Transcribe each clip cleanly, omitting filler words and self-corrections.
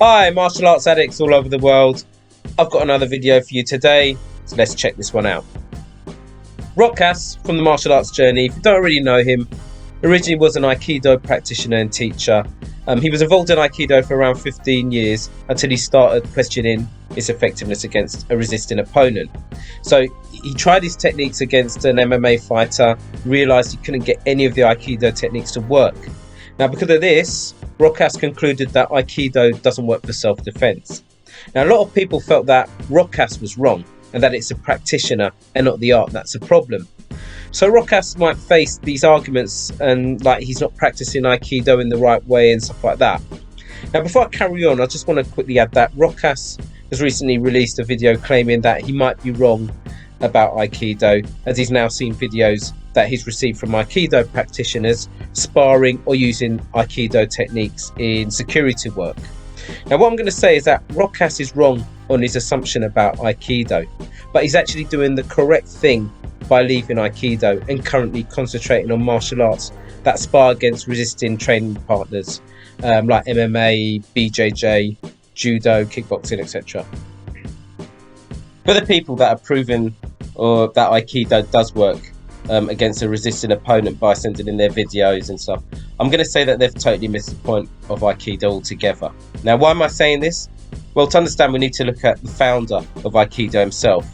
Hi, martial arts addicts all over the world. I've got another video for you today, so let's check this one out. Rokas from the martial arts journey, if you don't already know him, originally was an Aikido practitioner and teacher. He was involved in Aikido for around 15 years until he started questioning its effectiveness against a resisting opponent. So he tried his techniques against an MMA fighter, realised he couldn't get any of the Aikido techniques to work. Now, because of this, Rokas concluded that Aikido doesn't work for self-defense. Now, a lot of people felt that Rokas was wrong and that it's a practitioner and not the art that's a problem. So Rokas might face these arguments and he's not practicing Aikido in the right way and stuff like that. Now, before I carry on, I just want to quickly add that Rokas has recently released a video claiming that he might be wrong about Aikido, as he's now seen videos that he's received from Aikido practitioners sparring or using Aikido techniques in security work. Now, what I'm going to say is that Rokas is wrong on his assumption about Aikido, but he's actually doing the correct thing by leaving Aikido and currently concentrating on martial arts that spar against resisting training partners like MMA, BJJ, judo, kickboxing, etc. For the people that are proven or that Aikido does work against a resisting opponent by sending in their videos and stuff, I'm going to say that they've totally missed the point of Aikido altogether. Now, why am I saying this? Well, to understand, we need to look at the founder of Aikido himself,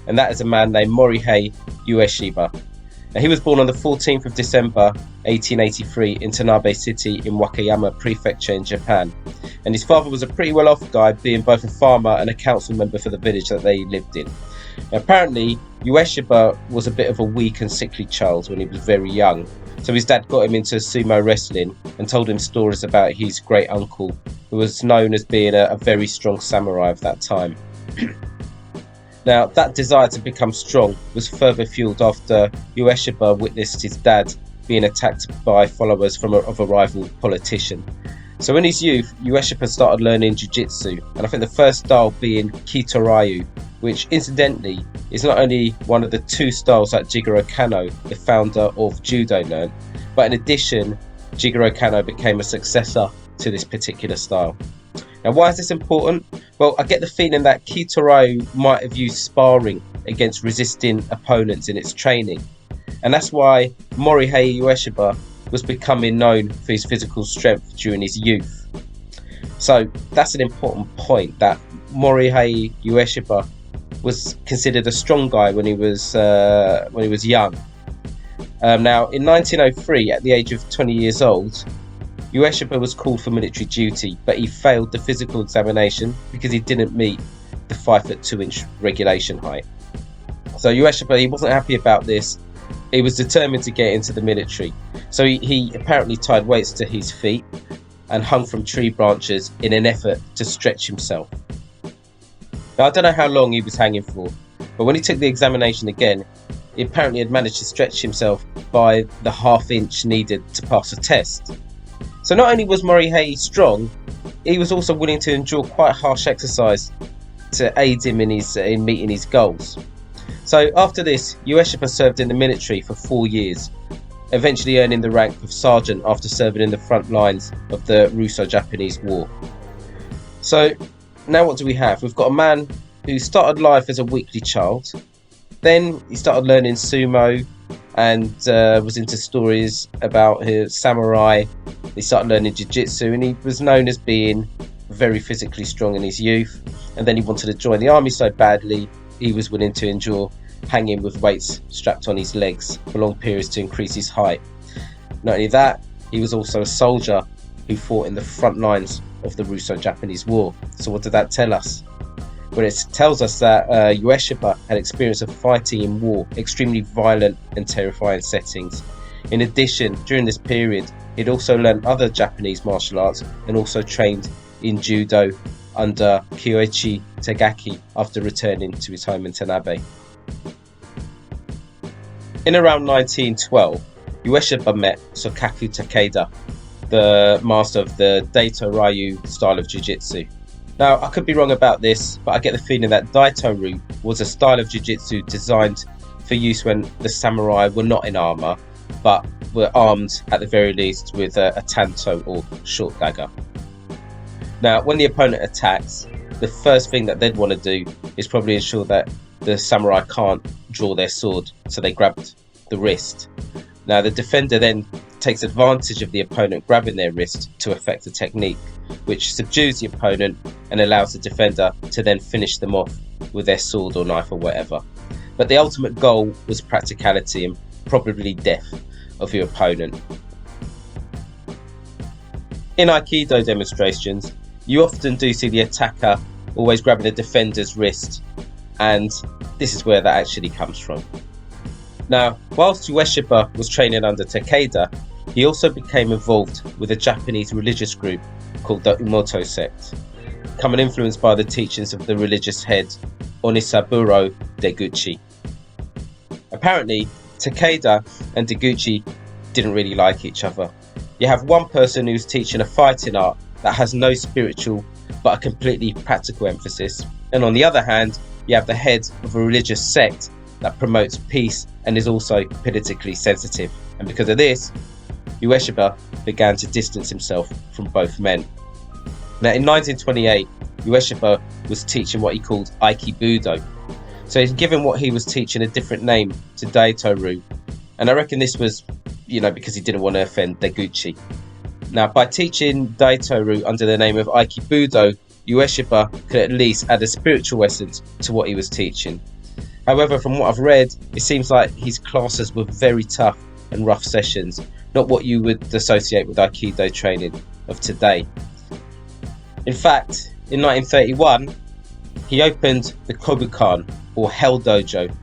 and that is a man named Morihei Ueshiba. Now, he was born on the 14th of December 1883 in Tanabe City in Wakayama Prefecture in Japan, and his father was a pretty well-off guy, being both a farmer and a council member for the village that they lived in. Now, apparently, Ueshiba was a bit of a weak and sickly child when he was very young, so his dad got him into sumo wrestling and told him stories about his great uncle, who was known as being a very strong samurai of that time. Now, that desire to become strong was further fueled after Ueshiba witnessed his dad being attacked by followers of a rival politician. So in his youth, Ueshiba started learning jiu-jitsu, and I think the first style being Kito-Ryu, which incidentally is not only one of the two styles that Jigoro Kano, the founder of judo, learned, but in addition, Jigoro Kano became a successor to this particular style. Now, why is this important? Well, I get the feeling that Kito-Ryu might have used sparring against resisting opponents in its training, and that's why Morihei Ueshiba was becoming known for his physical strength during his youth. So that's an important point, that Morihei Ueshiba was considered a strong guy when he was young. Now, in 1903, at the age of 20 years old, Ueshiba was called for military duty, but he failed the physical examination because he didn't meet the 5'2" regulation height. So Ueshiba, he wasn't happy about this. He was determined to get into the military. So he apparently tied weights to his feet and hung from tree branches in an effort to stretch himself. Now, I don't know how long he was hanging for, but when he took the examination again, he apparently had managed to stretch himself by the half inch needed to pass a test. So not only was Morihei strong, he was also willing to endure quite harsh exercise to aid him in meeting his goals. So after this, Ueshiba served in the military for 4 years, eventually earning the rank of sergeant after serving in the front lines of the Russo-Japanese War. So now what do we have? We've got a man who started life as a weakly child, then he started learning sumo and was into stories about his samurai. He started learning jiu-jitsu, and he was known as being very physically strong in his youth, and then he wanted to join the army so badly he was willing to endure hanging with weights strapped on his legs for long periods to increase his height. Not only that, he was also a soldier who fought in the front lines of the Russo-Japanese War. So what did that tell us? Well, it tells us that Ueshiba had experience of fighting in war, extremely violent and terrifying settings. In addition, during this period, he'd also learned other Japanese martial arts and also trained in judo under Kyoichi Tagaki after returning to his home in Tanabe. In around 1912, Ueshiba met Sokaku Takeda, the master of the Daito Ryu style of jiu-jitsu. Now, I could be wrong about this, but I get the feeling that Daito Ryu was a style of jiu-jitsu designed for use when the samurai were not in armour, but were armed at the very least with a tanto or short dagger. Now, when the opponent attacks, the first thing that they'd want to do is probably ensure that the samurai can't draw their sword, so they grabbed the wrist. Now, the defender then takes advantage of the opponent grabbing their wrist to effect a technique which subdues the opponent and allows the defender to then finish them off with their sword or knife or whatever. But the ultimate goal was practicality and probably death of your opponent. In Aikido demonstrations, you often do see the attacker always grabbing the defender's wrist, and this is where that actually comes from. Now, whilst Ueshiba was training under Takeda, he also became involved with a Japanese religious group called the Umoto sect, becoming influenced by the teachings of the religious head Onisaburo Deguchi. Apparently, Takeda and Deguchi didn't really like each other. You have one person who's teaching a fighting art that has no spiritual but a completely practical emphasis, and on the other hand, you have the head of a religious sect that promotes peace and is also politically sensitive. And because of this, Ueshiba began to distance himself from both men. Now, in 1928, Ueshiba was teaching what he called AiKiDô. So he's given what he was teaching a different name to Daitoru. And I reckon this was, because he didn't want to offend Deguchi. Now, by teaching Daitoru under the name of AiKiDô, Ueshiba could at least add a spiritual essence to what he was teaching. However, from what I've read, it seems like his classes were very tough and rough sessions, not what you would associate with Aikido training of today. In fact, in 1931, he opened the Kobukan, or Hell Dojo.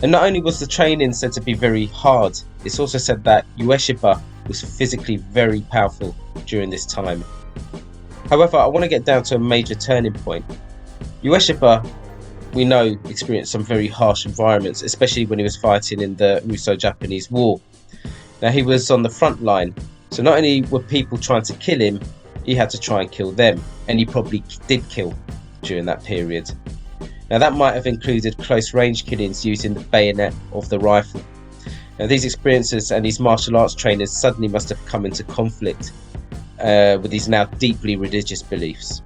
And not only was the training said to be very hard, it's also said that Ueshiba was physically very powerful during this time. However, I want to get down to a major turning point. Ueshiba, we know, experienced some very harsh environments, especially when he was fighting in the Russo-Japanese War. Now, he was on the front line, so not only were people trying to kill him, he had to try and kill them, and he probably did kill during that period. Now, that might have included close range killings using the bayonet of the rifle. Now, these experiences and his martial arts trainers suddenly must have come into conflict with his now deeply religious beliefs.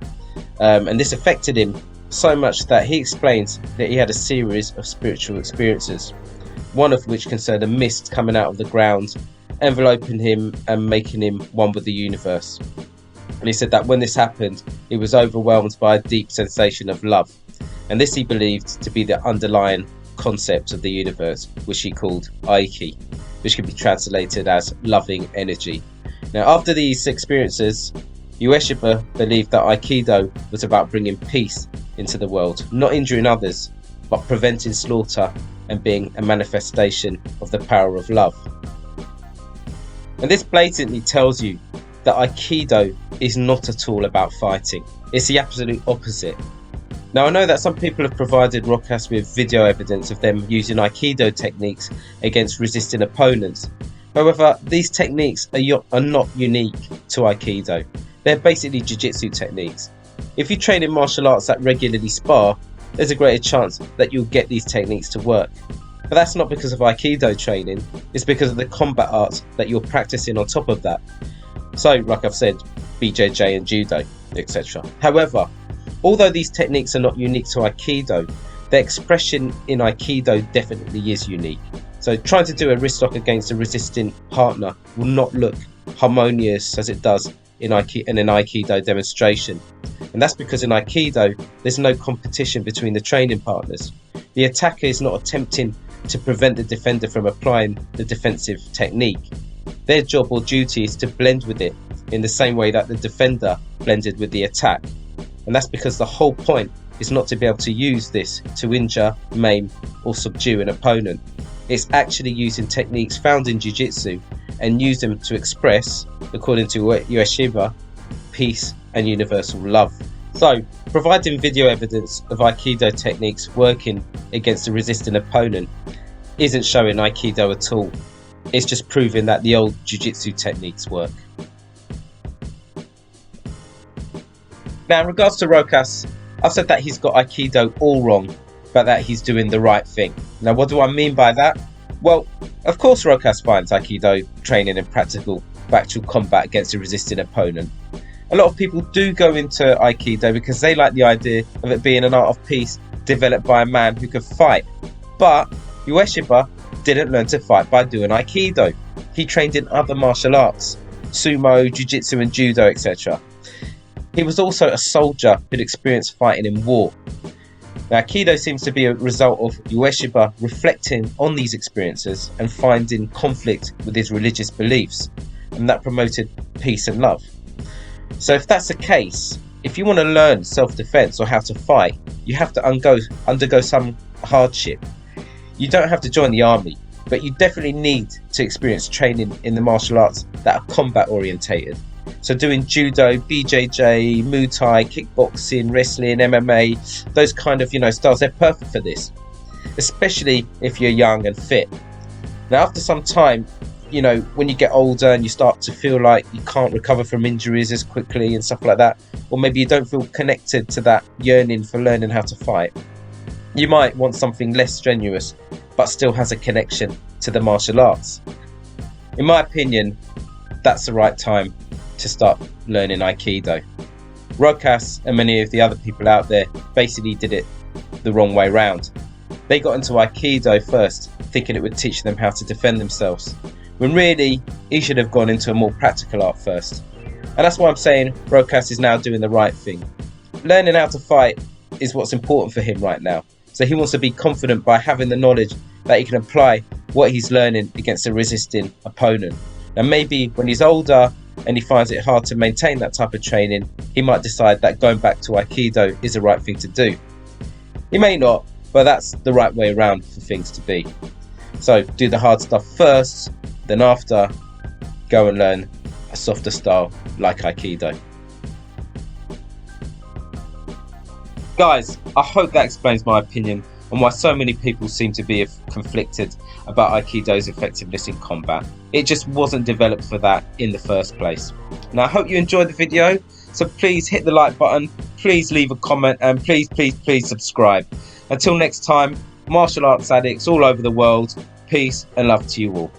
And this affected him so much that he explains that he had a series of spiritual experiences, one of which concerned a mist coming out of the ground, enveloping him and making him one with the universe. And he said that when this happened, he was overwhelmed by a deep sensation of love, and this he believed to be the underlying concept of the universe, which he called Aiki, which can be translated as loving energy. Now, after these experiences, Ueshiba believed that Aikido was about bringing peace into the world, not injuring others, but preventing slaughter and being a manifestation of the power of love. And this blatantly tells you that Aikido is not at all about fighting. It's the absolute opposite. Now, I know that some people have provided Rokas with video evidence of them using Aikido techniques against resisting opponents. However, these techniques are not unique to Aikido. They're basically jiu-jitsu techniques. If you train in martial arts that regularly spar, there's a greater chance that you'll get these techniques to work. But that's not because of Aikido training, it's because of the combat arts that you're practicing on top of that. So, like I've said, BJJ and judo, etc. However, although these techniques are not unique to Aikido, their expression in Aikido definitely is unique. So trying to do a wrist lock against a resisting partner will not look harmonious as it does in an Aikido demonstration. And that's because in Aikido, there's no competition between the training partners. The attacker is not attempting to prevent the defender from applying the defensive technique. Their job or duty is to blend with it in the same way that the defender blended with the attack. And that's because the whole point is not to be able to use this to injure, maim, or subdue an opponent. It's actually using techniques found in jiu-jitsu and use them to express, according to Ueshiba, peace and universal love. So, providing video evidence of Aikido techniques working against a resisting opponent isn't showing Aikido at all. It's just proving that the old jiu-jitsu techniques work. Now, in regards to Rokas, I've said that he's got Aikido all wrong, but that he's doing the right thing. Now, what do I mean by that? Well, of course Rokas finds Aikido training and practical for actual combat against a resisting opponent. A lot of people do go into Aikido because they like the idea of it being an art of peace developed by a man who could fight. But Ueshiba didn't learn to fight by doing Aikido. He trained in other martial arts, sumo, jiu-jitsu and judo, etc. He was also a soldier who'd experienced fighting in war. Now, Aikido seems to be a result of Ueshiba reflecting on these experiences and finding conflict with his religious beliefs, and that promoted peace and love. So if that's the case, if you want to learn self-defense or how to fight, you have to undergo some hardship. You don't have to join the army, but you definitely need to experience training in the martial arts that are combat orientated. So doing judo, BJJ, Muay Thai, kickboxing, wrestling, MMA, those kind of styles, they're perfect for this, especially if you're young and fit. Now after some time, when you get older and you start to feel like you can't recover from injuries as quickly and stuff like that, or maybe you don't feel connected to that yearning for learning how to fight, you might want something less strenuous but still has a connection to the martial arts. In my opinion, that's the right time to start learning Aikido. Rokas and many of the other people out there basically did it the wrong way round. They got into Aikido first, thinking it would teach them how to defend themselves, when really he should have gone into a more practical art first. And that's why I'm saying Rokas is now doing the right thing. Learning how to fight is what's important for him right now. So he wants to be confident by having the knowledge that he can apply what he's learning against a resisting opponent. And maybe when he's older and he finds it hard to maintain that type of training, he might decide that going back to Aikido is the right thing to do. He may not, but that's the right way around for things to be. So do the hard stuff first, then after, go and learn a softer style like Aikido. Guys, I hope that explains my opinion on why so many people seem to be conflicted about Aikido's effectiveness in combat. It just wasn't developed for that in the first place. Now I hope you enjoyed the video, so please hit the like button, please leave a comment, and please subscribe. Until next time, martial arts addicts all over the world, peace and love to you all.